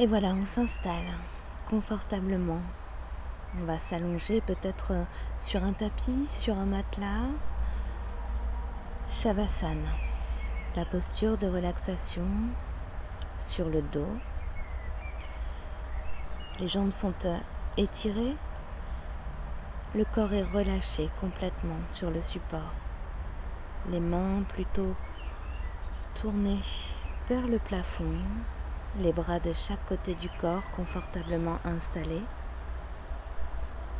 Et voilà, on s'installe confortablement. On va s'allonger peut-être sur un tapis, sur un matelas. Shavasana, la posture de relaxation sur le dos. Les jambes sont étirées. Le corps est relâché complètement sur le support. Les mains plutôt tournées vers le plafond. Les bras de chaque côté du corps confortablement installés.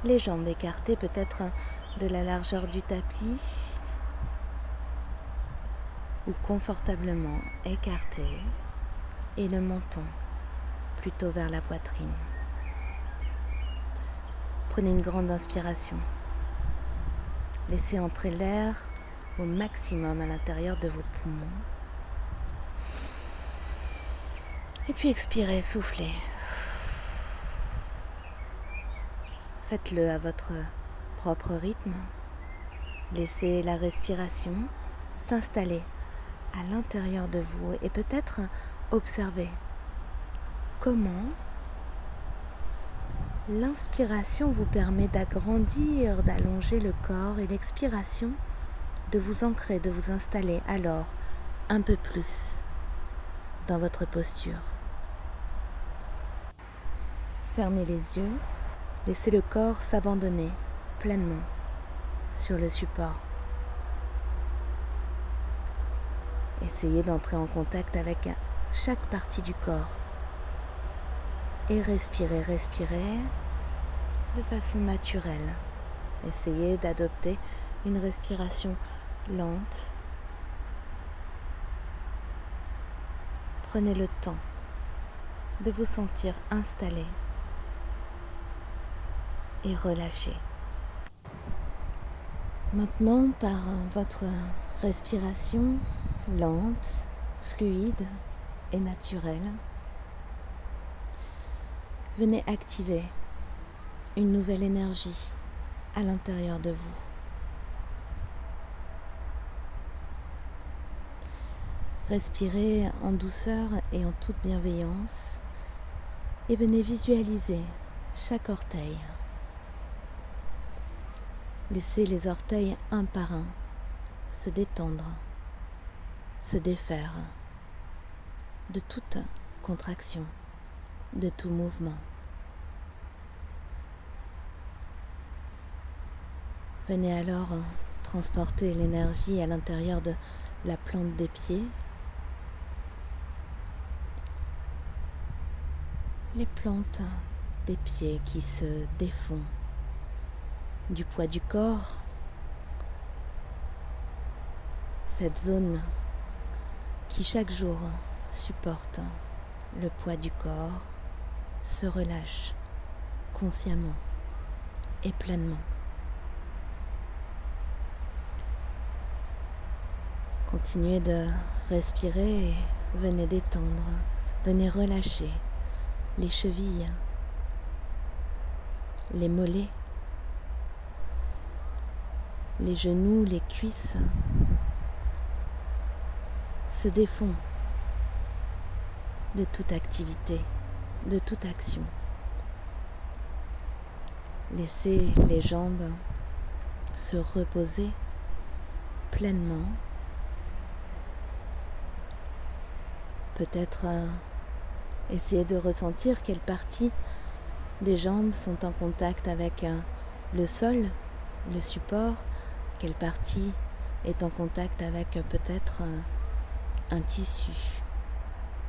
Les jambes écartées peut-être de la largeur du tapis ou confortablement écartées et le menton plutôt vers la poitrine. Prenez une grande inspiration. Laissez entrer l'air au maximum à l'intérieur de vos poumons. Et puis expirez, soufflez. Faites-le à votre propre rythme. Laissez la respiration s'installer à l'intérieur de vous et peut-être observer comment l'inspiration vous permet d'agrandir, d'allonger le corps et l'expiration de vous ancrer, de vous installer alors un peu plus dans votre posture. Fermez les yeux, laissez le corps s'abandonner pleinement sur le support. Essayez d'entrer en contact avec chaque partie du corps et respirez de façon naturelle. Essayez d'adopter une respiration lente. Prenez le temps de vous sentir installé et relâché. Maintenant, par votre respiration lente, fluide et naturelle, venez activer une nouvelle énergie à l'intérieur de vous. Respirez en douceur et en toute bienveillance et venez visualiser chaque orteil. Laissez les orteils un par un se détendre, se défaire de toute contraction, de tout mouvement. Venez alors transporter l'énergie à l'intérieur de la plante des pieds. Les plantes des pieds qui se défont du poids du corps. Cette zone qui chaque jour supporte le poids du corps se relâche consciemment et pleinement. Continuez de respirer et venez détendre, venez relâcher les chevilles, les mollets, les genoux, les cuisses se défont de toute activité, de toute action. Laissez les jambes se reposer pleinement. Peut-être essayez de ressentir quelles parties des jambes sont en contact avec le sol, le support, quelle partie est en contact avec peut-être un tissu,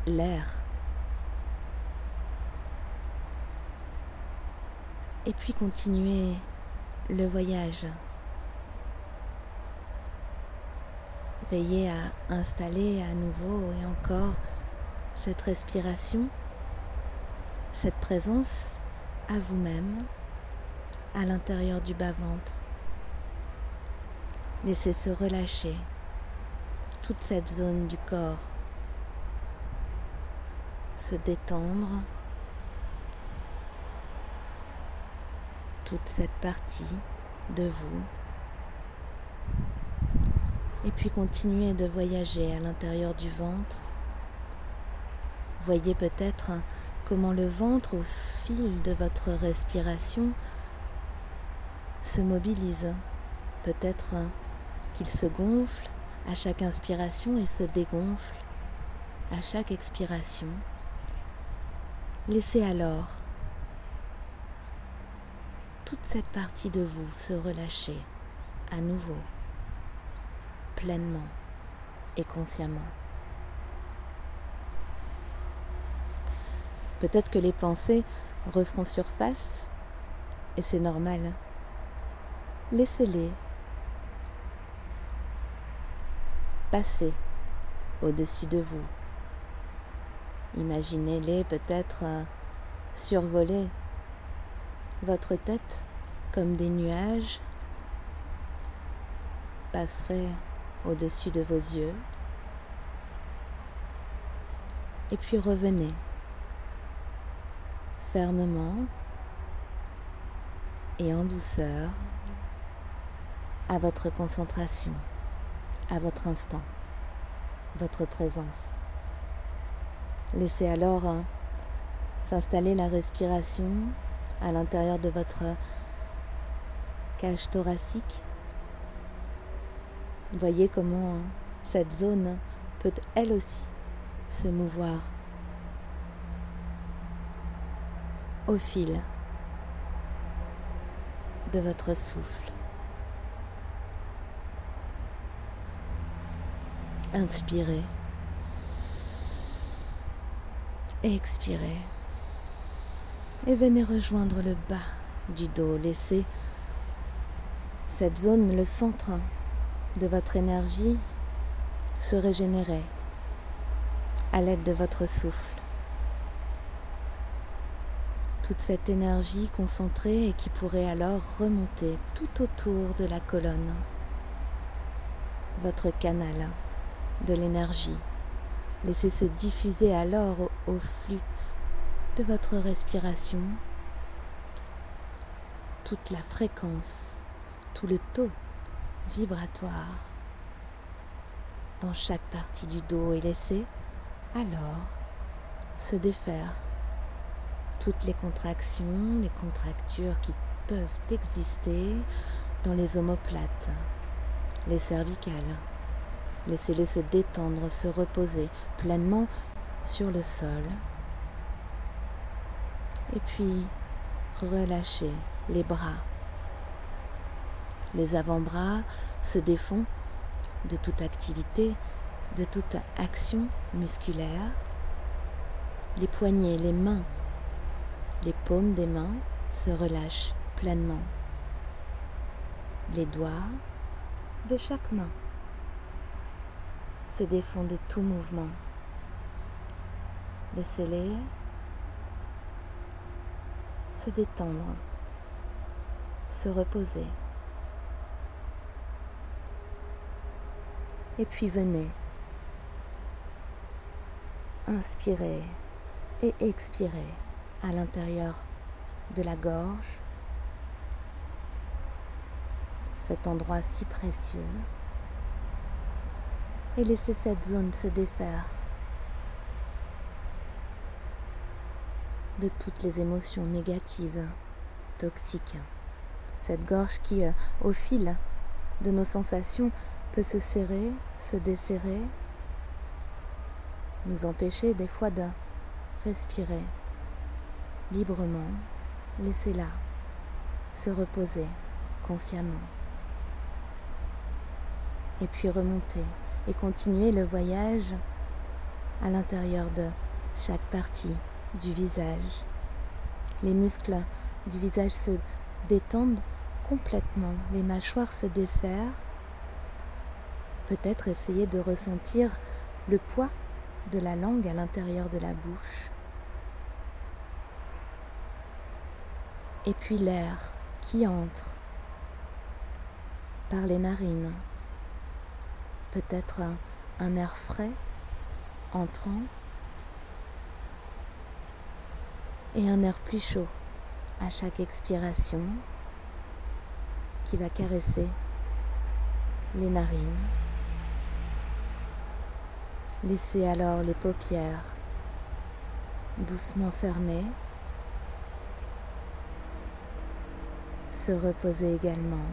l'air. Et puis continuez le voyage. Veillez à installer à nouveau et encore cette respiration, cette présence à vous-même, à l'intérieur du bas-ventre. Laissez se relâcher toute cette zone du corps, se détendre, toute cette partie de vous. Et puis continuez de voyager à l'intérieur du ventre. Voyez peut-être comment le ventre, au fil de votre respiration, se mobilise. Peut-être qu'il se gonfle à chaque inspiration et se dégonfle à chaque expiration. Laissez alors toute cette partie de vous se relâcher à nouveau, pleinement et consciemment. Peut-être que les pensées referont surface et c'est normal. Laissez-les passer au-dessus de vous. Imaginez-les peut-être survoler votre tête comme des nuages passeraient au-dessus de vos yeux. Et puis revenez fermement et en douceur à votre concentration, à votre instant, votre présence. Laissez alors s'installer la respiration à l'intérieur de votre cage thoracique. Voyez comment cette zone peut elle aussi se mouvoir au fil de votre souffle. Inspirez. Expirez. Et venez rejoindre le bas du dos. Laissez cette zone, le centre de votre énergie, se régénérer à l'aide de votre souffle. Toute cette énergie concentrée et qui pourrait alors remonter tout autour de la colonne, votre canal de l'énergie. Laissez se diffuser alors au flux de votre respiration toute la fréquence, tout le taux vibratoire dans chaque partie du dos et laissez alors se défaire toutes les contractions, les contractures qui peuvent exister dans les omoplates, les cervicales. Laissez-les se détendre, se reposer pleinement sur le sol. Et puis, relâchez les bras. Les avant-bras se défont de toute activité, de toute action musculaire. Les poignets, les mains, les paumes des mains se relâchent pleinement. Les doigts de chaque main se défont de tout mouvement. Laissez-les se détendre, se reposer. Et puis venez inspirer et expirer à l'intérieur de la gorge, cet endroit si précieux, et laissez cette zone se défaire de toutes les émotions négatives, toxiques. Cette gorge qui, au fil de nos sensations, peut se serrer, se desserrer, nous empêcher des fois de respirer librement. Laissez-la se reposer consciemment. Et puis remonter et continuer le voyage à l'intérieur de chaque partie du visage. Les muscles du visage se détendent complètement, les mâchoires se desserrent. Peut-être essayer de ressentir le poids de la langue à l'intérieur de la bouche. Et puis l'air qui entre par les narines. Peut-être un air frais entrant et un air plus chaud à chaque expiration qui va caresser les narines. Laissez alors les paupières doucement fermer, se reposer également,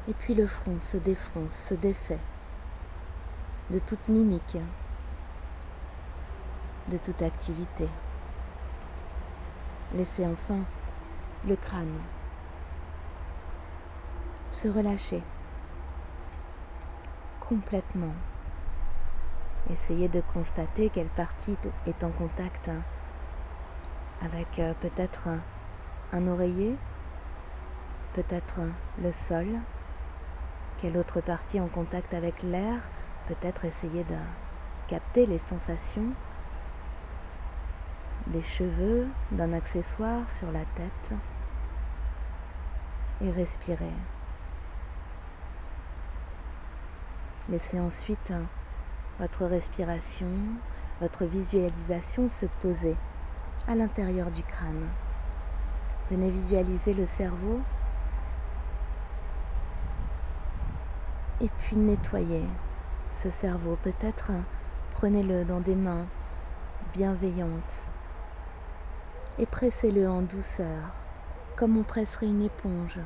et puis le front se défronce, se défait de toute mimique, de toute activité. Laissez enfin le crâne se relâcher complètement. Essayez de constater quelle partie est en contact avec peut-être un oreiller, peut-être le sol, quelle autre partie en contact avec l'air, peut-être essayer de capter les sensations des cheveux, d'un accessoire sur la tête et respirez. Laissez ensuite votre respiration, votre visualisation se poser à l'intérieur du crâne. Venez visualiser le cerveau et puis nettoyez ce cerveau. Peut-être prenez-le dans des mains bienveillantes et pressez-le en douceur, comme on presserait une éponge,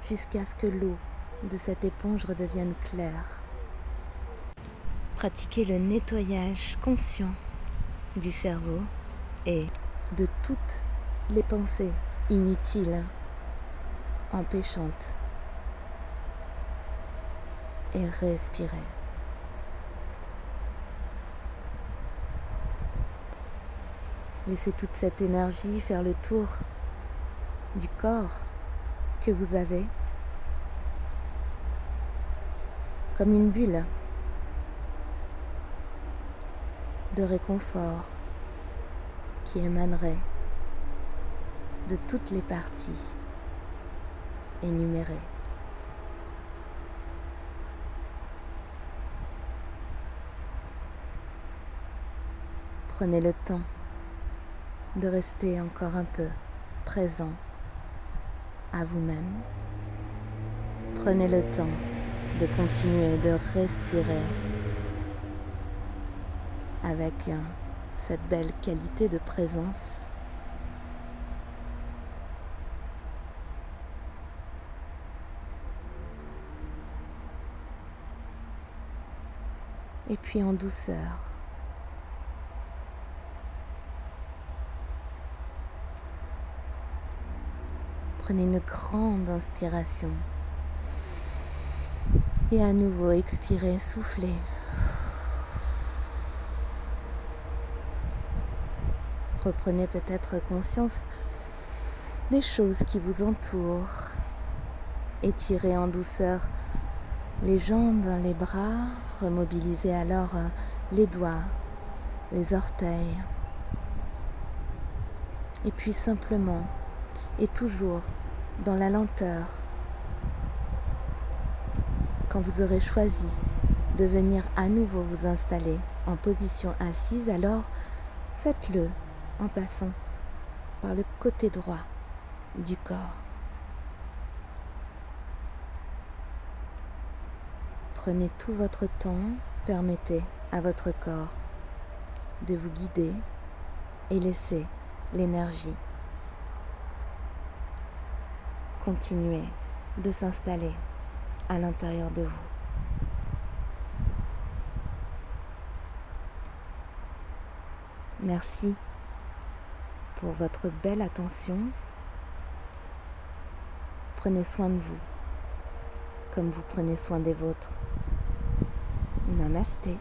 jusqu'à ce que l'eau de cette éponge redevienne claire. Pratiquez le nettoyage conscient du cerveau et de toutes les pensées inutiles, empêchantes. Et respirez. Laissez toute cette énergie faire le tour du corps que vous avez, comme une bulle de réconfort qui émanerait de toutes les parties énumérées. Prenez le temps de rester encore un peu présent à vous-même. Prenez le temps de continuer de respirer avec cette belle qualité de présence. Et puis en douceur, prenez une grande inspiration et à nouveau expirez, soufflez. Reprenez peut-être conscience des choses qui vous entourent. Étirez en douceur les jambes, les bras, remobilisez alors les doigts, les orteils. Et puis simplement, et toujours dans la lenteur, quand vous aurez choisi de venir à nouveau vous installer en position assise, alors faites-le en passant par le côté droit du corps. Prenez tout votre temps, permettez à votre corps de vous guider et laissez l'énergie continuer de s'installer à l'intérieur de vous. Merci pour votre belle attention. Prenez soin de vous, comme vous prenez soin des vôtres. Namasté.